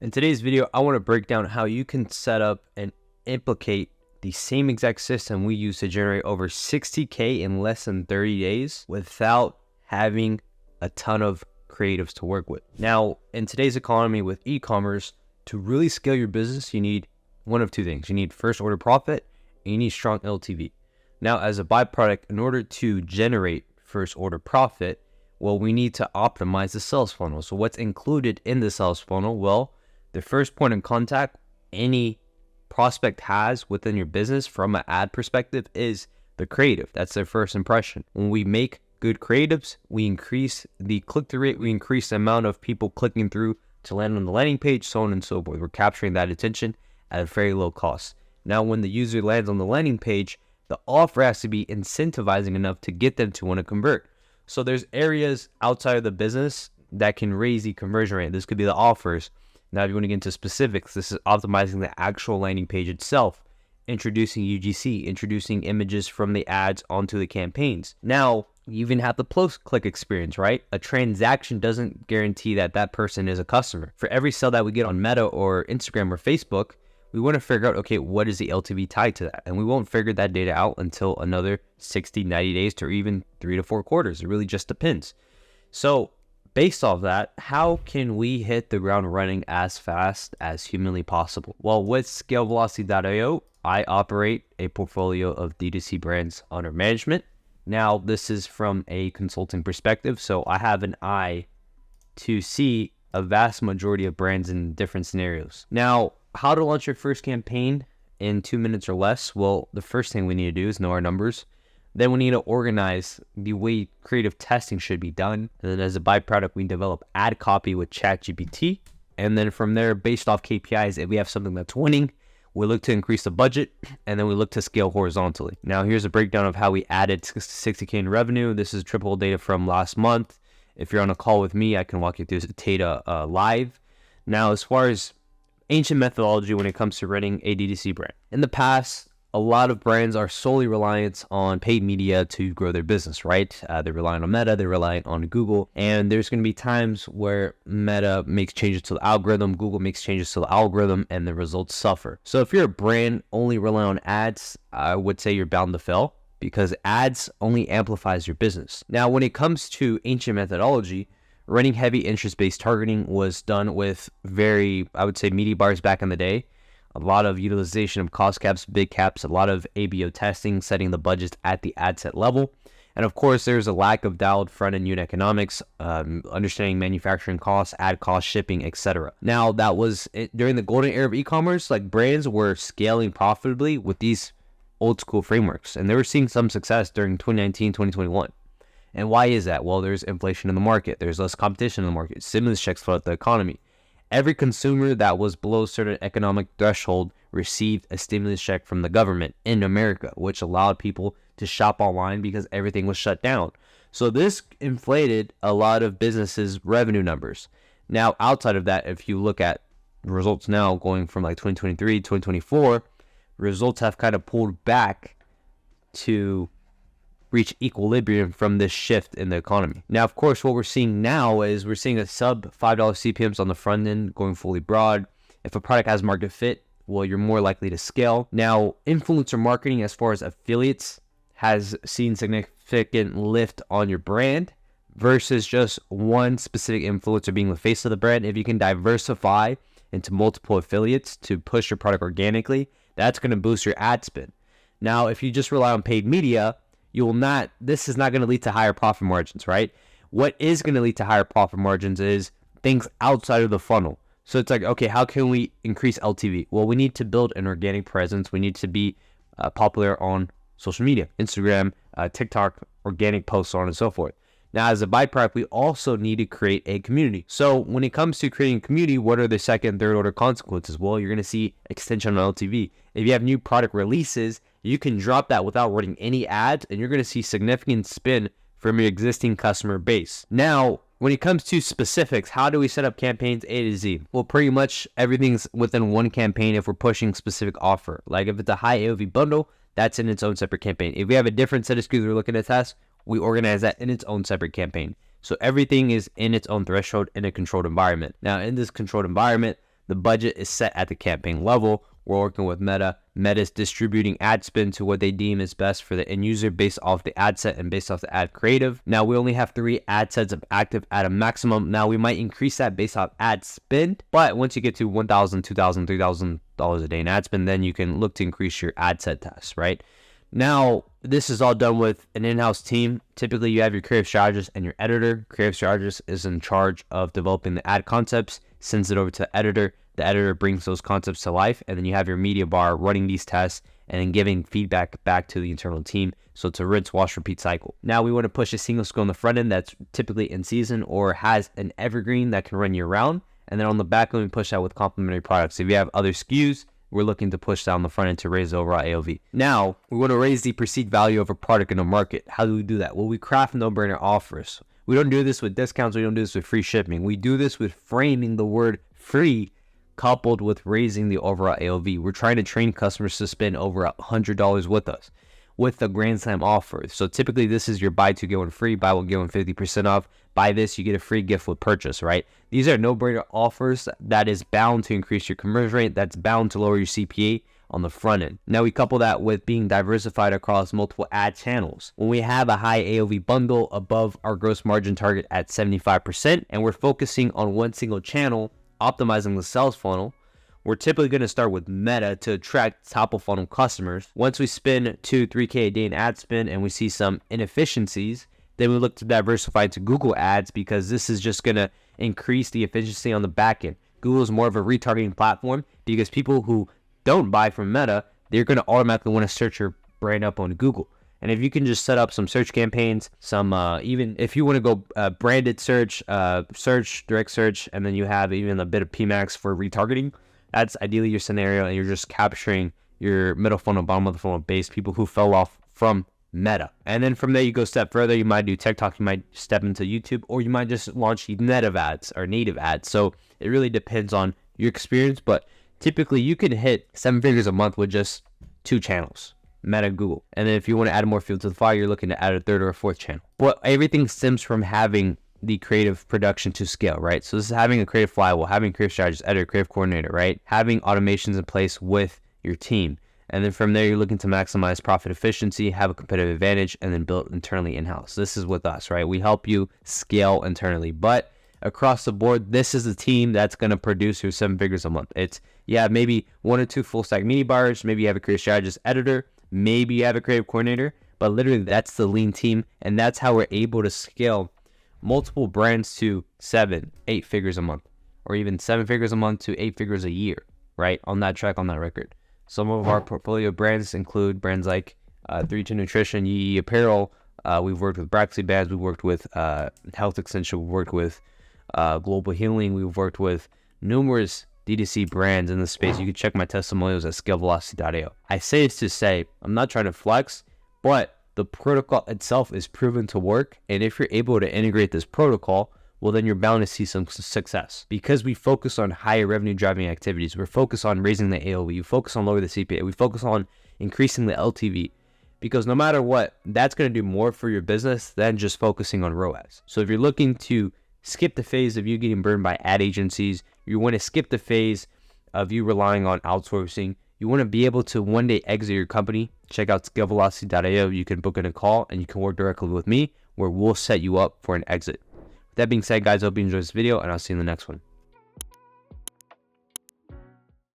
In today's video, I want to break down how you can set up and implicate the same exact system we use to generate over 60K in less than 30 days without having a ton of creatives to work with. Now, in today's economy with e-commerce, to really scale your business, you need one of two things. You need first order profit and you need strong LTV. Now, as a byproduct, in order to generate first order profit, well, we need to optimize the sales funnel. So what's included in the sales funnel? Well, the first point of contact any prospect has within your business from an ad perspective is the creative. That's their first impression. When we make good creatives, we increase the click-through rate, we increase the amount of people clicking through to land on the landing page, so on and so forth. We're capturing that attention at a very low cost. Now, when the user lands on the landing page, the offer has to be incentivizing enough to get them to want to convert. So there's areas outside of the business that can raise the conversion rate. This could be the offers. Now, if you want to get into specifics, this is optimizing the actual landing page itself, introducing UGC, introducing images from the ads onto the campaigns. Now, you even have the post-click experience, right? A transaction doesn't guarantee that that person is a customer. For every sale that we get on Meta or Instagram or Facebook, we want to figure out, okay, what is the LTV tied to that? And we won't figure that data out until another 60, 90 days to even 3 to 4 quarters. It really just depends. So based off that, how can we hit the ground running as fast as humanly possible? Well, with ScaleVelocity.io, I operate a portfolio of D2C brands under management. Now, this is from a consulting perspective, so I have an eye to see a vast majority of brands in different scenarios. Now, how to launch your first campaign in 2 minutes or less? Well, the first thing we need to do is know our numbers. Then we need to organize the way creative testing should be done. And then as a byproduct, we develop ad copy with ChatGPT. And then from there, based off KPIs, if we have something that's winning, we look to increase the budget, and then we look to scale horizontally. Now, here's a breakdown of how we added 60K in revenue. This is triple data from last month. If you're on a call with me, I can walk you through the data live. Now, as far as ancient methodology when it comes to running a D2C brand. In the past, a lot of brands are solely reliant on paid media to grow their business, right? They're relying on Meta, they're relying on Google, and there's going to be times where Meta makes changes to the algorithm, Google makes changes to the algorithm, and the results suffer. So if you're a brand only relying on ads, I would say you're bound to fail because ads only amplifies your business. Now, when it comes to ancient methodology, running heavy interest-based targeting was done with very, I would say, meaty bars back in the day. A lot of utilization of cost caps, big caps, a lot of ABO testing, setting the budgets at the ad set level. And of course, there's a lack of dialed front-end unit economics, understanding manufacturing costs, ad costs, shipping, etc. Now, that was during the golden era of e-commerce, like brands were scaling profitably with these old school frameworks. And they were seeing some success during 2019, 2021. And why is that? Well, there's inflation in the market. There's less competition in the market. Stimulus checks flood the economy. Every consumer that was below a certain economic threshold received a stimulus check from the government in America, which allowed people to shop online because everything was shut down. So this inflated a lot of businesses' revenue numbers. Now, outside of that, if you look at results now going from like 2023, 2024, results have kind of pulled back to reach equilibrium from this shift in the economy. Now, of course, what we're seeing now is we're seeing a sub $5 CPMs on the front end going fully broad. If a product has market fit, well, you're more likely to scale. Now, influencer marketing as far as affiliates has seen significant lift on your brand versus just one specific influencer being the face of the brand. If you can diversify into multiple affiliates to push your product organically, that's going to boost your ad spend. Now, if you just rely on paid media, this is not going to lead to higher profit margins, right? What is going to lead to higher profit margins is things outside of the funnel. So it's like, okay, how can we increase LTV? Well, we need to build an organic presence. We need to be popular on social media, Instagram, TikTok, organic posts, so on and so forth. Now, as a byproduct, we also need to create a community. So when it comes to creating a community, what are the second and third order consequences? Well, you're going to see extension on LTV. If you have new product releases, you can drop that without running any ads, and you're going to see significant spin from your existing customer base. Now, when it comes to specifics, how do we set up campaigns A to Z? Well, pretty much everything's within one campaign if we're pushing specific offer. Like if it's a high AOV bundle, that's in its own separate campaign. If we have a different set of SKUs we're looking to test, we organize that in its own separate campaign. So everything is in its own threshold in a controlled environment. Now, in this controlled environment, The budget is set at the campaign level. We're working with Meta. Meta is distributing ad spend to what they deem is best for the end user based off the ad set and based off the ad creative. Now, we only have 3 ad sets of active at a maximum. Now, we might increase that based off ad spend, but once you get to $1,000, $2,000, $3,000 a day in ad spend, then you can look to increase your ad set test, right? Now, this is all done with an in-house team. Typically, you have your creative strategist and your editor. Creative strategist is in charge of developing the ad concepts, sends it over to the editor. The editor brings those concepts to life, and then you have your media bar running these tests and then giving feedback back to the internal team. So it's a rinse, wash, repeat cycle. Now, we want to push a single skill on the front end that's typically in season or has an evergreen that can run year round. And then on the back end, we push that with complementary products. If you have other SKUs, we're looking to push that on the front end to raise the overall AOV. Now, we want to raise the perceived value of a product in the market. How do we do that? Well, we craft no-brainer offers. We don't do this with discounts. We don't do this with free shipping. We do this with framing the word free coupled with raising the overall AOV. We're trying to train customers to spend over $100 with us with the Grand Slam offer. So typically this is your buy 2 get 1 free, buy 1 get 1 50% off. Buy this, you get a free gift with purchase, right? These are no-brainer offers that is bound to increase your conversion rate, that's bound to lower your CPA on the front end. Now we couple that with being diversified across multiple ad channels. When we have a high AOV bundle above our gross margin target at 75%, and we're focusing on one single channel, optimizing the sales funnel, we're typically going to start with Meta to attract top of funnel customers. Once we spend 2-3K a day in ad spend and we see some inefficiencies, then we look to diversify to Google ads because this is just going to increase the efficiency on the back end. Google is more of a retargeting platform because people who don't buy from Meta, they're going to automatically want to search your brand up on Google. And if you can just set up some search campaigns, some even if you want to go branded search, direct search, and then you have even a bit of PMAX for retargeting, that's ideally your scenario, and you're just capturing your middle funnel, bottom of the funnel base, people who fell off from Meta. And then from there, you go a step further. You might do TikTok, you might step into YouTube, or you might just launch native ads or native ads. So it really depends on your experience, but typically you can hit 7 figures a month with just 2 channels. Meta, Google. And then if you want to add more fuel to the fire, you're looking to add a 3rd or a 4th channel. But everything stems from having the creative production to scale, right? So this is having a creative flywheel, having creative strategist, editor, creative coordinator, right? Having automations in place with your team. And then from there, you're looking to maximize profit efficiency, have a competitive advantage, and then build internally in-house. This is with us, right? We help you scale internally. But across the board, this is the team that's going to produce your 7 figures a month. It's, maybe 1 or 2 full stack media buyers, maybe you have a creative strategist, editor, maybe you have a creative coordinator, but literally that's the lean team, and that's how we're able to scale multiple brands to 7-8 figures a month, or even 7 figures a month to 8 figures a year, right? On that track, on that record. Some of our portfolio brands include brands like 32 Nutrition, Yee Apparel. We've worked with Braxley Bands. We've worked with Health Extension. We've worked with Global Healing. We've worked with numerous D2C brands in the space. You can check my testimonials at scalevelocity.io. I say this to say, I'm not trying to flex, but the protocol itself is proven to work. And if you're able to integrate this protocol, well, then you're bound to see some success. Because we focus on higher revenue driving activities. We're focused on raising the AOV. We focus on lowering the CPA. We focus on increasing the LTV. Because no matter what, that's going to do more for your business than just focusing on ROAS. So if you're looking to skip the phase of you getting burned by ad agencies, you want to skip the phase of you relying on outsourcing, you want to be able to one day exit your company, check out scalevelocity.io. You can book in a call and you can work directly with me where we'll set you up for an exit. With that being said, guys, I hope you enjoyed this video and I'll see you in the next one.